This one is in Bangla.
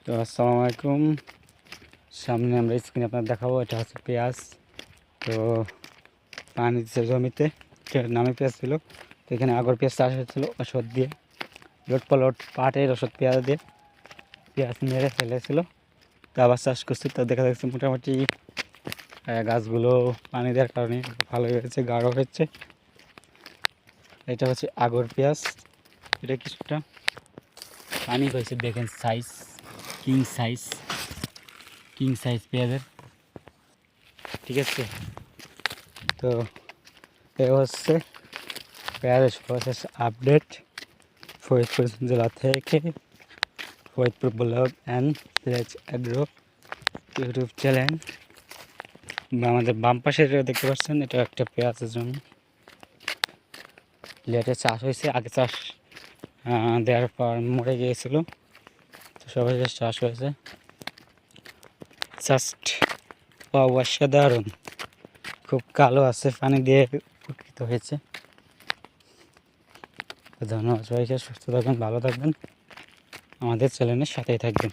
তো আসসালামু আলাইকুম। সামনে আমরা স্ক্রিনে আপনার দেখাবো, এটা হচ্ছে পেঁয়াজ। তো পানি দিচ্ছে জমিতে, নামে পেঁয়াজ ছিল। তো এখানে আগর পেঁয়াজ চাষ হয়েছিল ওষুধ দিয়ে, লট পলট পাটের ওষুধ পেঁয়াজ দিয়ে পেঁয়াজ মেরে ফেলেছিল। তো আবার চাষ করছি, তো দেখা যাচ্ছে মোটামুটি গাছগুলো পানি দেওয়ার কারণে ভালো হয়েছে, গাঢ় হয়েছে। এটা হচ্ছে আগর পেঁয়াজ, এটা কিছুটা পানি হয়েছে, দেখেন সাইজ কিং সাইজ পেঁয়াজের, ঠিক আছে। তো এ হচ্ছে পেঁয়াজের সর্বশেষ আপডেট ফরিদপুর জেলা থেকে। Faridpur blog and village agro YouTube channel. আমাদের বাম পাশে দেখতে পাচ্ছেন, এটা একটা পেঁয়াজের জমি। লেটে চাষ হয়েছে, আগে চাষ দেওয়ার পর মরে গিয়েছিল, তো সর্বশেষ চাষ হয়েছে। জাস্ট অসাধারণ, খুব কালো আছে, পানি দিয়ে উপকৃত হয়েছে। ধন্যবাদ সবাইকে, সুস্থ থাকবেন, ভালো থাকবেন, আমাদের চ্যানেলের সাথেই থাকবেন।